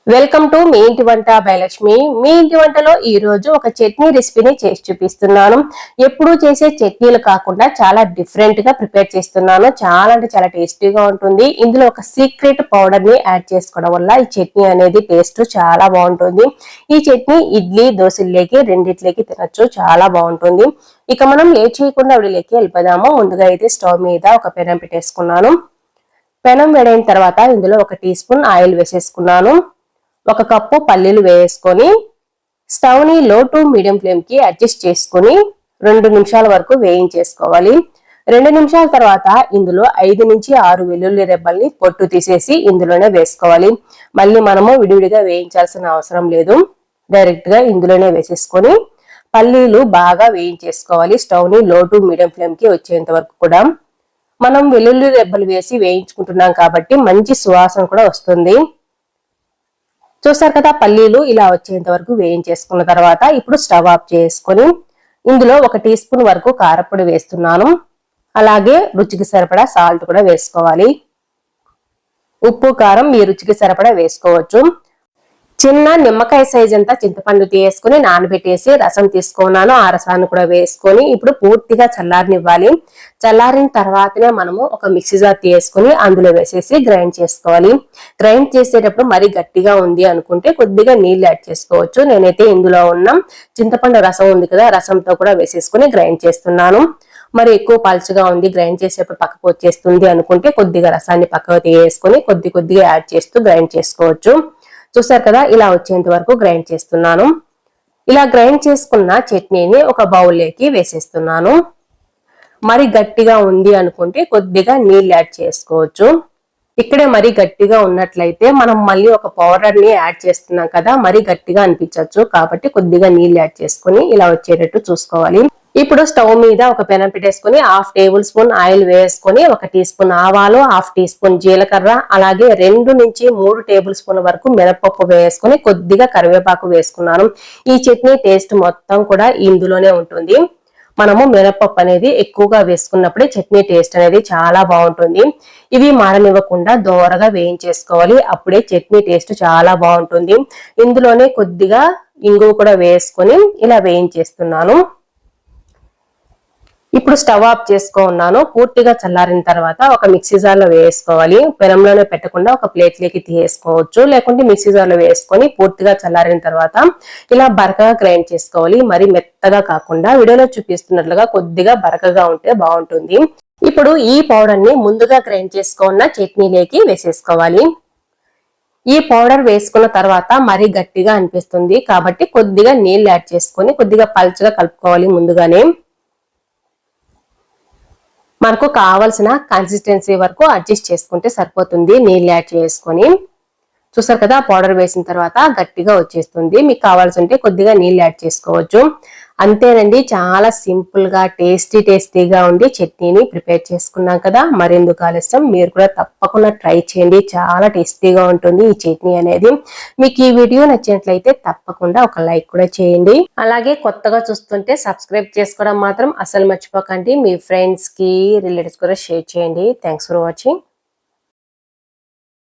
Welcome to me ఇంటి వంట by Lakshmi. మీ ఇంటి వంటలో ఈ రోజు ఒక చట్నీ రెసిపీని చేసి చూపిస్తున్నాను. ఎప్పుడూ చేసే చట్నీలు కాకుండా చాలా డిఫరెంట్ గా ప్రిపేర్ చేస్తున్నాను. చాలా అంటే చాలా టేస్టీగా ఉంటుంది. ఇందులో ఒక సీక్రెట్ పౌడర్ ని యాడ్ చేసుకోవడం వల్ల ఈ చట్నీ అనేది టేస్ట్ చాలా బాగుంటుంది. ఈ చట్నీ ఇడ్లీ దోశల్లోకి రెండిట్లకి తినొచ్చు, చాలా బాగుంటుంది. ఇక మనం లేట్ చేయకుండా వీడియోకి వెళ్ళిపోదాము. ముందుగా అయితే స్టవ్ మీద ఒక పెనం పెట్టేసుకున్నాను. పెనం వేడైన తర్వాత ఇందులో 1 టీ స్పూన్ ఆయిల్ వేసేసుకున్నాను. 1 కప్పు పల్లీలు వేసుకొని స్టవ్ ని లో టు మీడియం ఫ్లేమ్ కి అడ్జస్ట్ చేసుకొని 2 నిమిషాల వరకు వేయించేసుకోవాలి. 2 నిమిషాల తర్వాత ఇందులో 5 నుంచి 6 వెల్లుల్లి రెబ్బల్ని పొట్టు తీసేసి ఇందులోనే వేసుకోవాలి. మళ్ళీ మనము విడివిడిగా వేయించాల్సిన అవసరం లేదు. డైరెక్ట్ గా ఇందులోనే వేసేసుకొని పల్లీలు బాగా వేయించేసుకోవాలి. స్టవ్ ని లో టు మీడియం ఫ్లేమ్ కి వచ్చేంత వరకు కూడా. మనం వెల్లుల్లి రెబ్బలు వేసి వేయించుకుంటున్నాం కాబట్టి మంచి సువాసన కూడా వస్తుంది. చూస్తారు కదా, పల్లీలు ఇలా వచ్చేంత వరకు వేయించేసుకున్న తర్వాత ఇప్పుడు స్టవ్ ఆఫ్ చేసుకొని ఇందులో 1 టీ స్పూన్ వరకు కారపొడి వేస్తున్నాను. అలాగే రుచికి సరిపడా సాల్ట్ కూడా వేసుకోవాలి. ఉప్పు కారం మీ రుచికి సరిపడా వేసుకోవచ్చు. చిన్న నిమ్మకాయ సైజ్ అంతా చింతపండు తీసుకుని నానబెట్టేసి రసం తీసుకున్నాను. ఆ రసాన్ని కూడా వేసుకొని ఇప్పుడు పూర్తిగా చల్లారనివ్వాలి. చల్లారిన తర్వాతనే మనము ఒక మిక్సీ జార్ తీసుకుని అందులో వేసేసి గ్రైండ్ చేసుకోవాలి. గ్రైండ్ చేసేటప్పుడు మరీ గట్టిగా ఉంది అనుకుంటే కొద్దిగా నీళ్లు యాడ్ చేసుకోవచ్చు. నేనైతే ఇందులో ఉన్న చింతపండు రసం ఉంది కదా, రసంతో కూడా వేసేసుకుని గ్రైండ్ చేస్తున్నాను. మరి ఎక్కువ పలుచగా ఉంది, గ్రైండ్ చేసేటప్పుడు పక్కకు వచ్చేస్తుంది అనుకుంటే కొద్దిగా రసాన్ని పక్కకు తీసేసుకొని కొద్దిగా యాడ్ చేస్తూ గ్రైండ్ చేసుకోవచ్చు. చూసారు కదా, ఇలా వచ్చేంత వరకు గ్రైండ్ చేస్తున్నాను. ఇలా గ్రైండ్ చేసుకున్న చట్నీని ఒక బౌల్లోకి వేసేస్తున్నాను. మరి గట్టిగా ఉంది అనుకుంటే కొద్దిగా నీళ్ళు యాడ్ చేసుకోవచ్చు. ఇక్కడే మరీ గట్టిగా ఉన్నట్లయితే మనం మళ్ళీ ఒక పౌడర్ ని యాడ్ చేస్తున్నాం కదా, మరీ గట్టిగా అనిపించవచ్చు. కాబట్టి కొద్దిగా నీళ్ళు యాడ్ చేసుకుని ఇలా వచ్చేటట్టు చూసుకోవాలి. ఇప్పుడు స్టవ్ మీద ఒక పెనం పెట్టేసుకుని 1/2 టేబుల్ స్పూన్ ఆయిల్ వేసుకొని 1 టీ స్పూన్ ఆవాలు, 1/2 టీ స్పూన్ జీలకర్ర, అలాగే 2 నుంచి 3 టేబుల్ స్పూన్ వరకు మినపప్పు వేసుకొని కొద్దిగా కరివేపాకు వేసుకున్నాను. ఈ చట్నీ టేస్ట్ మొత్తం కూడా ఇందులోనే ఉంటుంది. మనము మినపప్పు అనేది ఎక్కువగా వేసుకున్నప్పుడే చట్నీ టేస్ట్ అనేది చాలా బాగుంటుంది. ఇవి మారనివ్వకుండా దోరగా వేయించేసుకోవాలి. అప్పుడే చట్నీ టేస్ట్ చాలా బాగుంటుంది. ఇందులోనే కొద్దిగా ఇంగువ కూడా వేసుకొని ఇలా వేయించేస్తున్నాను. ఇప్పుడు స్టవ్ ఆఫ్ చేసుకున్నాను. పూర్తిగా చల్లారిన తర్వాత ఒక మిక్సీ జార్ లో వేసుకోవాలి. పెనంలోనే పెట్టకుండా ఒక ప్లేట్ లోకి తీసుకోవచ్చు, లేకుంటే మిక్సీ జార్ లో వేసుకొని పూర్తిగా చల్లారిన తర్వాత ఇలా బరకగా గ్రైండ్ చేసుకోవాలి. మరి మెత్తగా కాకుండా వీడియోలో చూపిస్తున్నట్లుగా కొద్దిగా బరకగా ఉంటే బాగుంటుంది. ఇప్పుడు ఈ పౌడర్ ని ముందుగా గ్రైండ్ చేసుకున్న చట్నీలోకి వేసేసుకోవాలి. ఈ పౌడర్ వేసుకున్న తర్వాత మరీ గట్టిగా అనిపిస్తుంది కాబట్టి కొద్దిగా నీళ్లు యాడ్ చేసుకొని కొద్దిగా పల్చగా కలుపుకోవాలి. ముందుగానే మనకు కావాల్సిన కన్సిస్టెన్సీ వరకు అడ్జస్ట్ చేసుకుంటే సరిపోతుంది. నీళ్ళు యాడ్ చేసుకొని చూసారు కదా, పౌడర్ వేసిన తర్వాత గట్టిగా వచ్చేస్తుంది. మీకు కావాల్సి ఉంటే కొద్దిగా నీళ్ళు యాడ్ చేసుకోవచ్చు. అంతేనండి, చాలా సింపుల్ గా టేస్టీగా ఉండి చట్నీని ప్రిపేర్ చేసుకున్నాం కదా. మరెందుకు ఆలస్యం, మీరు కూడా తప్పకుండా ట్రై చేయండి. చాలా టేస్టీగా ఉంటుంది ఈ చట్నీ అనేది. మీకు ఈ వీడియో నచ్చినట్లయితే తప్పకుండా ఒక లైక్ కూడా చేయండి. అలాగే కొత్తగా చూస్తుంటే సబ్స్క్రైబ్ చేసుకోవడం మాత్రం అసలు మర్చిపోకండి. మీ ఫ్రెండ్స్ కి రిలేటివ్స్ కూడా షేర్ చేయండి. Thanks for watching.